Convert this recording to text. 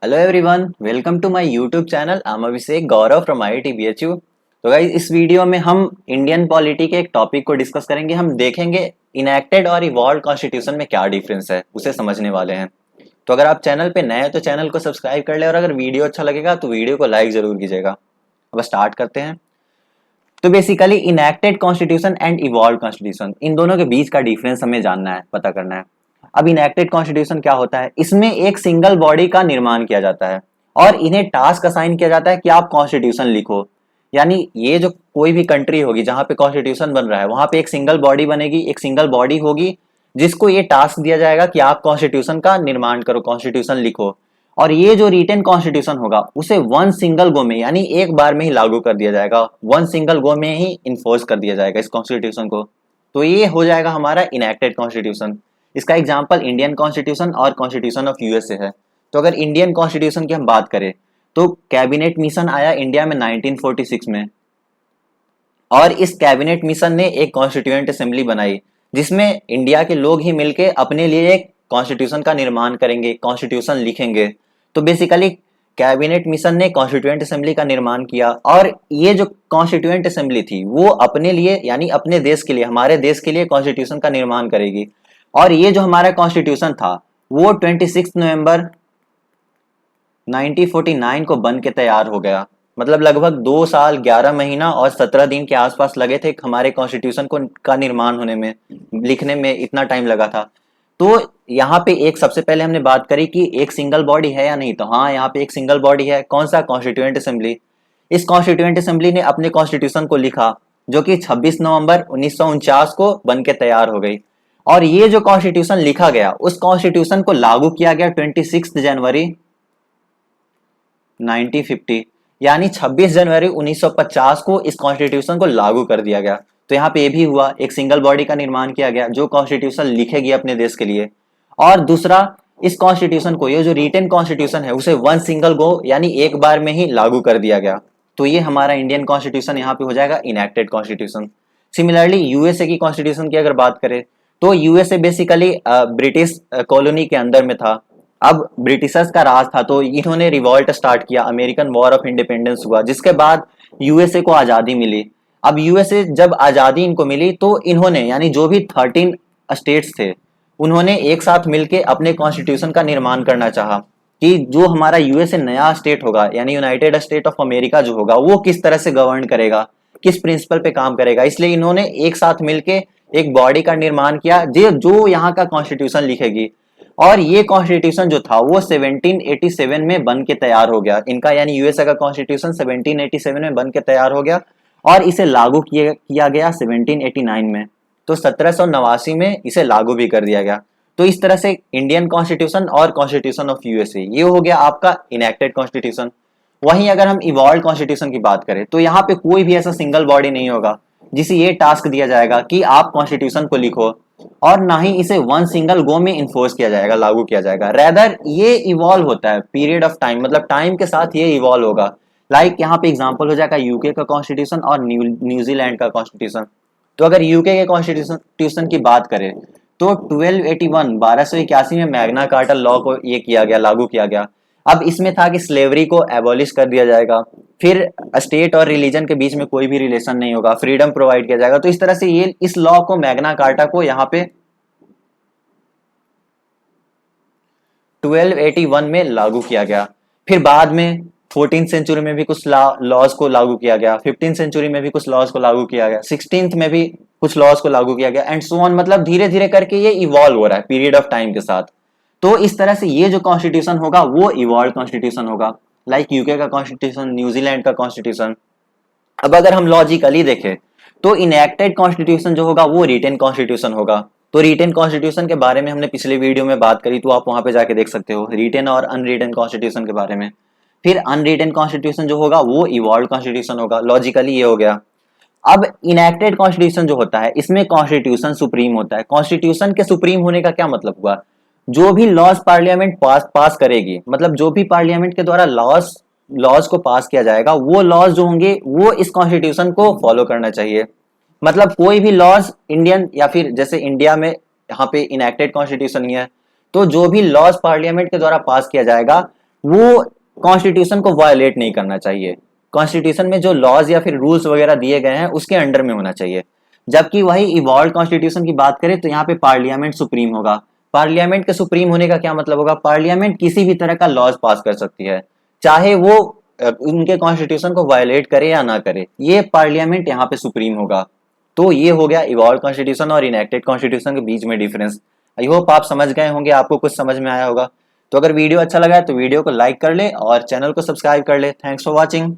Hello everyone, welcome to my YouTube channel. I am Abhishek Gaurav from IIT BHU. तो guys, इस video में हम Indian polity के एक टॉपिक को डिस्कस करेंगे। हम देखेंगे इनैक्टेड और इवॉल्व कॉन्स्टिट्यूशन में क्या डिफरेंस है, उसे समझने वाले हैं। तो अगर आप चैनल पे नए हैं तो चैनल को सब्सक्राइब कर ले, और अगर वीडियो अच्छा लगेगा तो वीडियो को लाइक जरूर कीजिएगा। अब स्टार्ट करते हैं। तो basically enacted constitution and evolve constitution, इन दोनों के बीच का डिफरेंस हमें जानना है, पता करना है। अब इनैक्टेड कॉन्स्टिट्यूशन क्या होता है? इसमें एक सिंगल बॉडी का निर्माण किया जाता है और इन्हें टास्क असाइन किया जाता है कि आप कॉन्स्टिट्यूशन लिखो। यानी ये जो कोई भी कंट्री होगी जहां पे कॉन्स्टिट्यूशन बन रहा है, वहां पे एक सिंगल बॉडी बनेगी, एक सिंगल बॉडी होगी जिसको ये टास्क दिया जाएगा कि आप कॉन्स्टिट्यूशन का निर्माण करो, कॉन्स्टिट्यूशन लिखो। और ये जो रिटन कॉन्स्टिट्यूशन होगा उसे वन सिंगल गो में, यानी एक बार में ही लागू कर दिया जाएगा, वन सिंगल गो में ही इन्फोर्स कर दिया जाएगा इस कॉन्स्टिट्यूशन को। तो ये हो जाएगा हमारा इनैक्टेड कॉन्स्टिट्यूशन। इसका एग्जांपल इंडियन कॉन्स्टिट्यूशन और कॉन्स्टिट्यूशन ऑफ यूएसए है। तो अगर इंडियन कॉन्स्टिट्यूशन की हम बात करें तो कैबिनेट मिशन आया इंडिया में 1946 में, और इस कैबिनेट मिशन ने एक कॉन्स्टिट्यूएंट असेंबली बनाई जिसमें इंडिया के लोग ही मिलके अपने लिए एक कॉन्स्टिट्यूशन का निर्माण करेंगे, कॉन्स्टिट्यूशन लिखेंगे। तो बेसिकली कैबिनेट मिशन ने कॉन्स्टिट्यूएंट असेंबली का निर्माण किया, और ये जो कॉन्स्टिट्यूएंट असेंबली थी वो अपने लिए, यानी अपने देश के लिए, हमारे देश के लिए कॉन्स्टिट्यूशन का निर्माण करेगी। और ये जो हमारा कॉन्स्टिट्यूशन था वो 26 नवंबर 1949 को बन के तैयार हो गया। मतलब लगभग 2 साल 11 महीना और 17 दिन के आसपास लगे थे हमारे कॉन्स्टिट्यूशन को का निर्माण होने में, लिखने में इतना टाइम लगा था। तो यहाँ पे एक सबसे पहले हमने बात करी कि एक सिंगल बॉडी है या नहीं, तो हाँ, यहाँ पे एक सिंगल बॉडी है। कौन सा? Constituent assembly. इस कॉन्स्टिट्यूएंट असेंबली ने अपने कॉन्स्टिट्यूशन को लिखा जो कि 26 नवंबर 1949 को बन के तैयार हो गई। और ये जो कॉन्स्टिट्यूशन लिखा गया उस कॉन्स्टिट्यूशन को लागू किया गया 26 जनवरी 1950, यानी 26 जनवरी 1950 को इस कॉन्स्टिट्यूशन को लागू कर दिया गया। तो यहाँ पे ये भी हुआ, एक सिंगल बॉडी का निर्माण किया गया जो कॉन्स्टिट्यूशन लिखेगी अपने देश के लिए। और दूसरा, इस कॉन्स्टिट्यूशन को, ये जो रिटन कॉन्स्टिट्यूशन है, उसे वन सिंगल गो यानी एक बार में ही लागू कर दिया गया। तो ये हमारा इंडियन कॉन्स्टिट्यूशन यहाँ पे हो जाएगा इनैक्टेड कॉन्स्टिट्यूशन। सिमिलरली यूएसए की कॉन्स्टिट्यूशन की अगर बात करें तो यूएसए बेसिकली ब्रिटिश कॉलोनी के अंदर में था। अब ब्रिटिशर्स का राज था तो इन्होंने रिवॉल्ट स्टार्ट किया, अमेरिकन वॉर ऑफ इंडिपेंडेंस हुआ, जिसके बाद यूएसए को आजादी मिली। अब यूएसए जब आजादी इनको मिली तो इन्होंने, यानी जो भी 13 स्टेट्स थे, उन्होंने एक साथ मिलके अपने कॉन्स्टिट्यूशन का निर्माण करना चाहा कि जो हमारा यूएसए नया स्टेट होगा, यानी यूनाइटेड स्टेट ऑफ अमेरिका जो होगा, वो किस तरह से गवर्न करेगा, किस प्रिंसिपल पे काम करेगा। इसलिए इन्होंने एक साथ मिलके एक बॉडी का निर्माण किया जो यहाँ का कॉन्स्टिट्यूशन लिखेगी। और ये कॉन्स्टिट्यूशन जो था वो 1787 में बन के तैयार हो गया इनका, यानी यूएसए का कॉन्स्टिट्यूशन 1787 में बन के तैयार हो गया, और इसे लागू किया गया 1789 में। तो 1789 में इसे लागू भी कर दिया गया। तो इस तरह से इंडियन कॉन्स्टिट्यूशन और कॉन्स्टिट्यूशन ऑफ यूएसए, ये हो गया आपका इनैक्टेड कॉन्स्टिट्यूशन। वहीं अगर हम इवॉल्व कॉन्स्टिट्यूशन की बात करें तो यहाँ पे कोई भी ऐसा सिंगल बॉडी नहीं होगा जिसे ये टास्क दिया जाएगा कि आप कॉन्स्टिट्यूशन को लिखो, और ना ही इसे वन सिंगल गो में इन्फोर्स किया जाएगा, लागू किया जाएगा। रेदर ये इवॉल्व होता है पीरियड ऑफ टाइम, मतलब टाइम के साथ ये इवॉल्व होगा। लाइक यहाँ पे एग्जांपल हो जाएगा यूके का कॉन्स्टिट्यूशन और न्यूजीलैंड का कॉन्स्टिट्यूशन। तो अगर यूके के कॉन्स्टिट्यूशन की बात करें तो 1281 में मैग्ना कार्टा लॉ को ये किया गया, लागू किया गया। अब इसमें था कि स्लेवरी को एबॉलिश कर दिया जाएगा, फिर स्टेट और रिलीजन के बीच में कोई भी रिलेशन नहीं होगा, फ्रीडम प्रोवाइड किया जाएगा। तो इस तरह से ये इस लॉ को, मैग्ना कार्टा को यहाँ पे 1281 में लागू किया गया। फिर बाद में 14th सेंचुरी में भी कुछ लॉज को लागू किया गया, 15th सेंचुरी में भी कुछ लॉज को लागू किया गया, 16th में भी कुछ लॉज को लागू किया गया, एंड सो ऑन। मतलब धीरे धीरे करके ये इवॉल्व हो रहा है पीरियड ऑफ टाइम के साथ। तो इस तरह से ये जो कॉन्स्टिट्यूशन होगा वो इवॉल्व कॉन्स्टिट्यूशन होगा, लाइक यूके का कॉन्स्टिट्यूशन, न्यूजीलैंड का कॉन्स्टिट्यूशन। अब अगर हम लॉजिकली देखें तो इनैक्टेड कॉन्स्टिट्यूशन जो होगा वो रिटेन कॉन्स्टिट्यूशन होगा। तो रिटेन कॉन्स्टिट्यूशन के बारे में हमने पिछले वीडियो में बात करी, तो आप वहां पे जाके देख सकते हो रिटेन और अनरिटेन कॉन्स्टिट्यूशन के बारे में। फिर अनरिटेन कॉन्स्टिट्यूशन जो होगा वो इवॉल्व कॉन्स्टिट्यूशन होगा। लॉजिकली ये हो गया। अब इनैक्टेड कॉन्स्टिट्यूशन जो होता है इसमें कॉन्स्टिट्यूशन सुप्रीम होता है। कॉन्स्टिट्यूशन के सुप्रीम होने का क्या मतलब हुआ? जो भी लॉज पार्लियामेंट पास करेगी, मतलब जो भी पार्लियामेंट के द्वारा लॉज को पास किया जाएगा, वो लॉज जो होंगे वो इस कॉन्स्टिट्यूशन को फॉलो करना चाहिए। मतलब कोई भी लॉज इंडियन, या फिर जैसे इंडिया में यहाँ पे इनैक्टेड कॉन्स्टिट्यूशन ही है, तो जो भी लॉज पार्लियामेंट के द्वारा पास किया जाएगा वो कॉन्स्टिट्यूशन को वायलेट नहीं करना चाहिए। कॉन्स्टिट्यूशन में जो लॉज या फिर रूल्स वगैरह दिए गए हैं उसके अंडर में होना चाहिए। जबकि वही इवॉल्व कॉन्स्टिट्यूशन की बात करें तो यहाँ पे पार्लियामेंट सुप्रीम होगा। पार्लियामेंट के सुप्रीम होने का क्या मतलब होगा? पार्लियामेंट किसी भी तरह का लॉज पास कर सकती है, चाहे वो उनके कॉन्स्टिट्यूशन को वायलेट करे या ना करे, ये पार्लियामेंट यहाँ पे सुप्रीम होगा। तो ये हो गया इवॉल्व कॉन्स्टिट्यूशन और इनेक्टेड कॉन्स्टिट्यूशन के बीच में डिफरेंस। आई होप आप समझ गए होंगे, आपको कुछ समझ में आया होगा। तो अगर वीडियो अच्छा लगा है तो वीडियो को लाइक कर ले और चैनल को सब्सक्राइब कर ले। Thanks for watching.